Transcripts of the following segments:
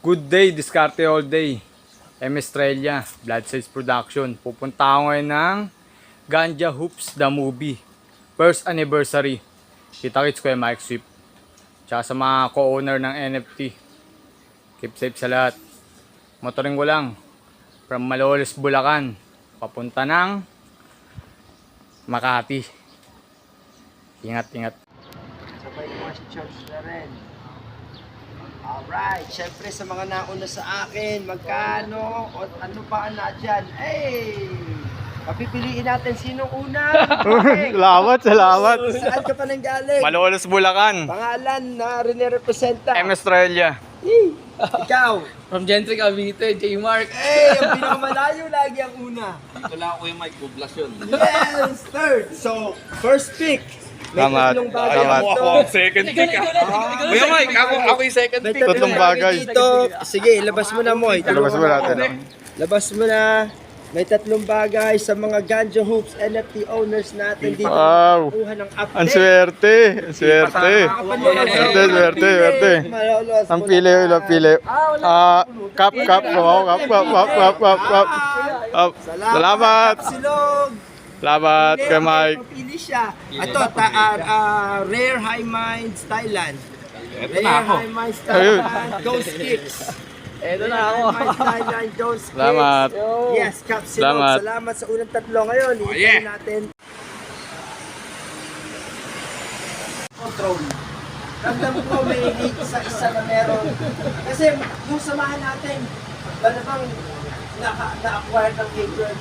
Good day, diskarte all day. M. Estrella, Blood Sales Production. Pupunta ako ngayon ng Ganja Hoops the Movie. First anniversary. Kita-kits ko yung Mike Swift. Tsaka sa mga co-owner ng NFT. Keep safe sa lahat. Motoring ko lang. From Malolos, Bulacan. Papunta ng Makati. Ingat-ingat. Sabay questions na rin. Alright, syempre sa mga nauna sa akin, magkano o ano pa na dyan? Hey! Papipiliin natin sinong una. Okay. Salamat. Saan ka pa nang galing? Malolos, Bulacan. Pangalan na rin-representa. M. Estrella. Ikaw. From Gentry Cavite, J. Mark. Ang pinakamalayo lagi ang una. Ito lang ako yung Mike Poblacion. Yes! Third. So, first pick. May Salamat. tatlong bagay Salamat. dito. Second pick Kuya Mike, ako yung second May pick. tatlong Tatlong bagay. dito. Sige, labas mo na mo. Labas mo natin. Labas mo na. May tatlong bagay sa mga Ganja Hoops NFT owners natin dito. Wow. Kuha ng update. Ang swerte. Ang swerte. Swerte. Malolos. Ang pili. Cup. Wow, cup. Salamat. Silog. Salamat kay Mike. Pili siya. Ito, Rare High Minds Thailand. Ito Rare na ako. High Minds Ayun. Thailand. Ghost Kicks. Eto na ako. Rare High Minds Thailand. Ghost Kicks. Salamat. Yes, Cap Silog. Salamat. Salamat sa unang tatlo ngayon. Iintay natin. Control. Ramdam ko may leak sa isa na meron. Kasi yung samahan natin, malamang na-acquire ng hater.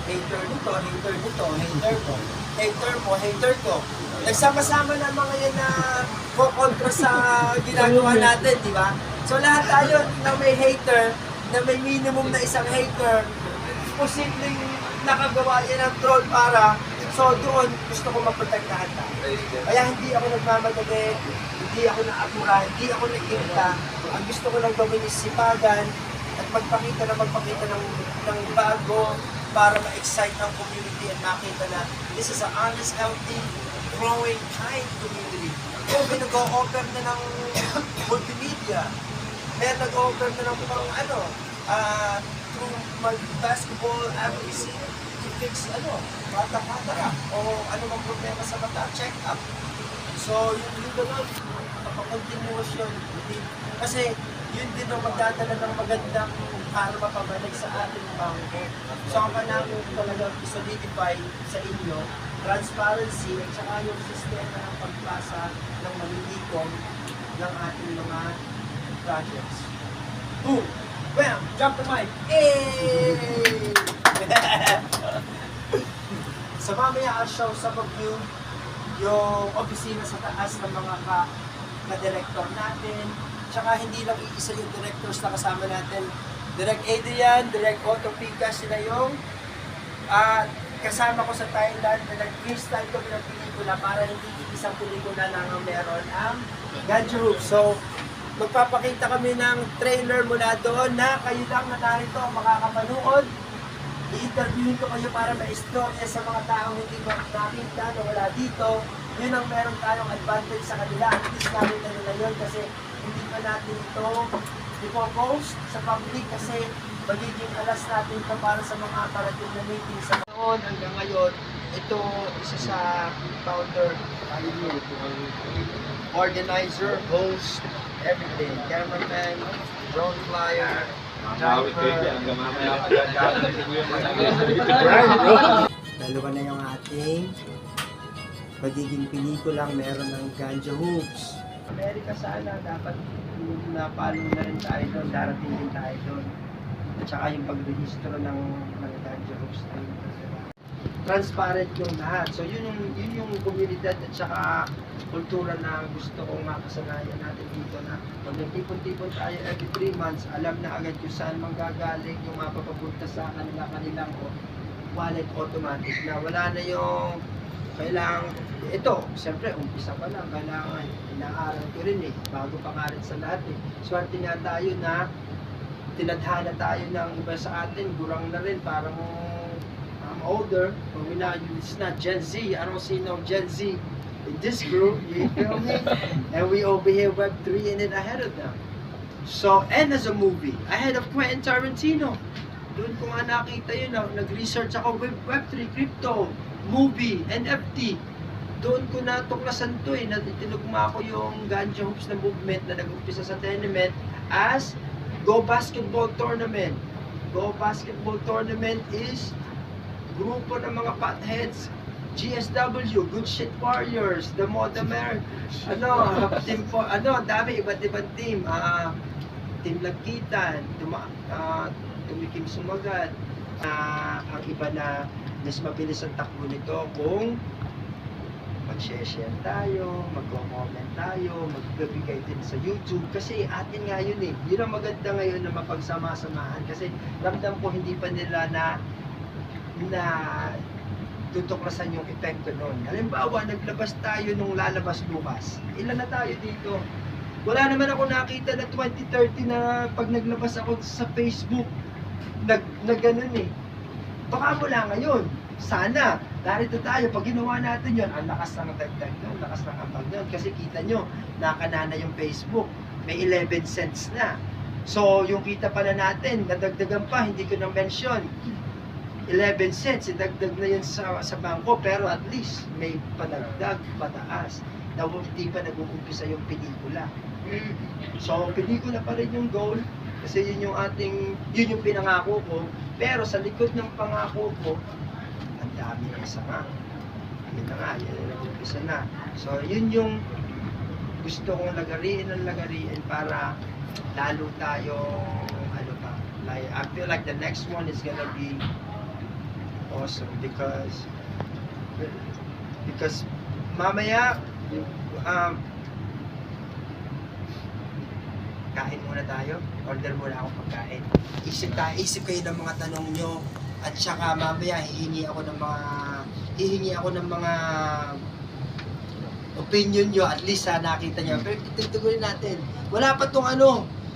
Hater nito, hater nito, hater ko. Hater mo, hater ko. Nagsama-sama na mga yan na kontra sa ginagawa natin, di ba? So lahat tayo na may hater, na may minimum na isang hater, posibleng nakagawa yan ng troll para so doon gusto ko maprotektahan tayo. Kaya hindi ako nagmamadali, hindi ako naapura, hindi ako nag-irita. Ang gusto ko lang gawin is sipagan at magpakita ng bago para ma-excite ang community at makita na this is a honest, healthy, growing, kind community. Kung nag-o-offer na ng multimedia, may nag-o-offer na ng through basketball advocacy to fix bata-bata o ano mang problema sa mata, check up. So, yung gano'n, continuous yun. Kasi, yun din ang magdadala ng magandang para mapabalik sa ating bangko. So, ang namin talagang solidify sa inyo, transparency at saka yung sistema ng pagpasa ng malilikom ng ating mga projects. Boom! Bam! Drop the mic! Hey! So mamaya I'll show some of you yung opisina sa taas ng mga ka-director natin. Tsaka hindi lang iisa yung directors na kasama natin. Direct Adrian, Direct Otto Pica, sila yung kasama ko sa Thailand na nag-freestyle kami ng pelikula para hindi isang pelikula lang ang meron ang Ganja Hoops. So, magpapakita kami ng trailer mula doon na kayo lang na narito ang makakapanood. I-interviewin ko kayo para ma-istorya sa mga taong hindi ko nakita na wala dito. Yun ang meron tayong advantage sa kanila. At least nakita nila yun kasi hindi pa natin ito ipopost sa public kasi magiging alas natin ito para sa mga parating na meeting sa noon hanggang ngayon. Ito isa sa founder, organizer, host, everything. Cameraman, drone flyer, dalawa na yung ating magiging pelikulang meron ng Ganja Hoops. Amerika sana, dapat napalo na rin tayo doon, darating din tayo doon. At saka yung pagrehistro ng Ganja Hoops na yun. Transparent yung lahat. So yun yung komunidad at saka kultura na gusto kong makasanayan natin dito na pag nagtipon-tipon tayo every 3 months, alam na agad kung saan manggagaling yung mapapapunta sa kanilang wallet automatic na wala na yung kailangan ito, siyempre umpisa pa lang, kailangan inaaral ko rin bago pa nga rin sa lahat swerte nga tayo na tinadhana tayo ng iba sa atin, gurang na rin, parang I'm older, but it's not Gen Z, I don't see no Gen Z in this group, you feel me? And we over here Web 3 and it ahead of them. So, and as a movie, ahead of Quentin Tarantino. Doon ko nga nakita yun, nag-research ako, Web3, crypto, movie, NFT. Doon ko natuklasan to tinugma ko yung Ganja Hoops na movement na nag-umpisa sa tenement as Go Basketball Tournament. Go Basketball Tournament is grupo ng mga potheads, GSW, Good Shit Warriors, The Modamer, team po, dami, iba't ibang team, Team Lagkitan, Tumikim Sumagat, ang iba na mas mabilis ang takbo nito kung mag-share tayo, mag-comment tayo, magbibigay din sa YouTube kasi atin nga yun yun ang maganda ngayon na mapagsama-samahan kasi ramdam ko hindi pa nila na tutuklasan yung epekto nun. Halimbawa, naglabas tayo nung lalabas bukas. Ilan na tayo dito? Wala naman ako nakita na 2030 na pag naglabas ako sa Facebook, ganun Baka wala ngayon. Sana, narito tayo. Pag ginawa natin yun, ang lakas ng dagdag nun, lakas ng ambag nun. Kasi kita nyo, nakanana yung Facebook. May 11 cents na. So, yung kita pala natin, nadagdagan pa, hindi ko na-mention. 11 cents, idagdag na yun sa bangko, pero at least may padagdag, pataas, na hindi pa nag-uumpisa yung pelikula. So, pelikula pa rin yung goal, kasi yun yung pinangako ko, pero sa likod ng pangako ko, ang dami na isa nga. Yun na nga, yun na nag-uumpisa na. So, yun yung gusto kong lagariin para lalo tayo, I feel like the next one is gonna be awesome because mamaya kain muna tayo, order muna ako pagkain. Isip kayo ng mga tanong nyo at saka mamaya hihingi ako ng mga opinion nyo, at least nakita nyo. Pero tituloy natin. Wala pa tong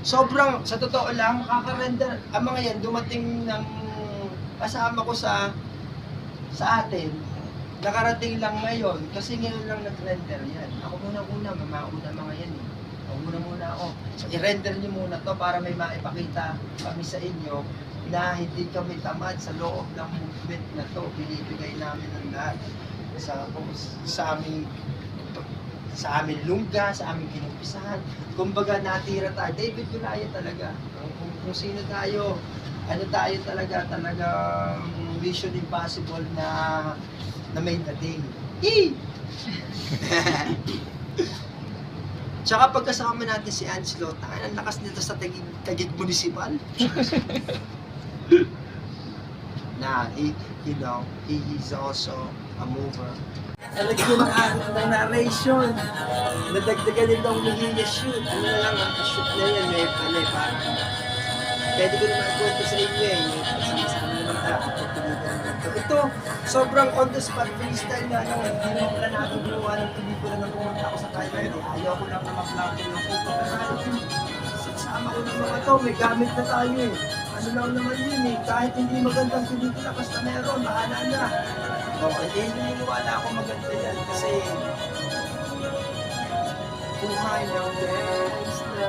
sobrang, sa totoo lang, kaka-render. Ang mga yan, dumating ng kasama ko sa atin, nakarating lang ngayon, kasi ngayon lang nag-render yan. Ako muna, mamauna mga yan muna ako. So, i-render nyo muna to para may maipakita kami sa inyo na hindi kami tamad sa loob ng movement na to. Binibigay namin ang lahat sa aming lungga, sa aming kinumpisahan. Kumbaga, natira tayo. David Goliath talaga. Kung sino tayo, talagang Mission Impossible na may dating. Tsaka pagkasama natin si Angelo, ang lakas nito sa Taguig Municipal. He is also a mover. Talagyan ng narration. Nadagdagan nito ang magiging shoot. Ang shoot na yan, may parang. Pwede ko naman kwento sa inyo Sama-sama naman tayo. Ito, sobrang on the spot freestyle na hindi mo pala natin ginawa ng pelikula na pumunta ako sa Thailand. Ayaw ko lang na mag-vlogging ng pupunta. Sama ko ng mga to, may gamit na tayo lang naman yun kahit hindi magandang pelikula, basta meron, bahala na. Hindi niniwala ako maganda yan kasi buhay ng dance na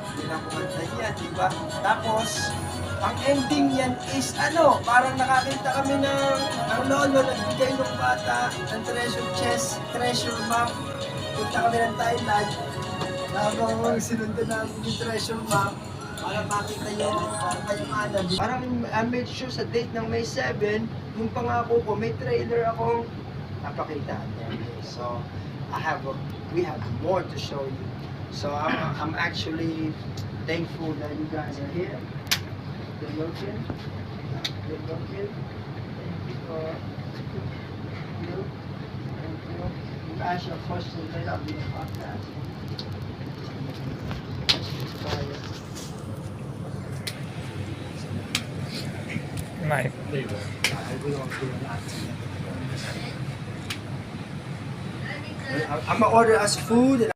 hindi na kumanta yan, diba? Tapos, ang ending yan is parang nakakita kami ng ang lolo nagbigay ng bata ng treasure map. Punta kami ng Thailand. Habang sinundan namin yung treasure map para makita yun, parang I made sure sa date ng May 7, yung pangako ko, may trailer akong napakita. So, we have more to show you. So, I'm actually thankful that you guys are here. Good looking. Thank you for you. You guys are first to let up in the podcast. Knife. I'm gonna order us food.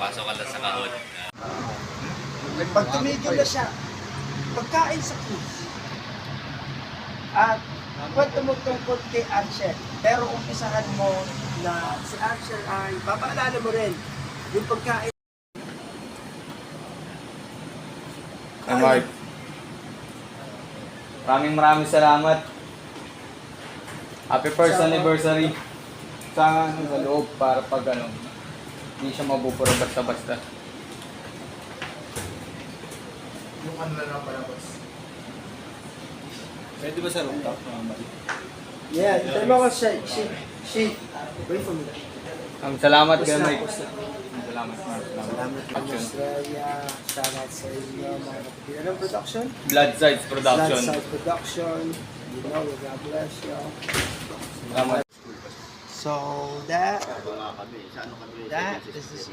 Pasok ka lang sa kahon. Pag tumigil na siya, pagkain sa kids. At kwento mo tungkol kay Archer. Pero umpisahan mo na si Archer ay, papaalala mo rin, yung pagkain. Hey Mark. Maraming salamat. Happy first anniversary. Sa loob para pag hindi siya mabubura basta-basta. Yung ano na lang pala, boss. Pwede ba sa rooftop? Yeah, ito mo ko sheet. Wait for me. Salamat kay Basta, Mike. basta. Salamat Mark. Salamat kay Action. Australia. Shoutout sa inyo, mga kapatid. Anong production? Blood Sides Production. Landside Production. You know, God bless you. Salamat. So, that is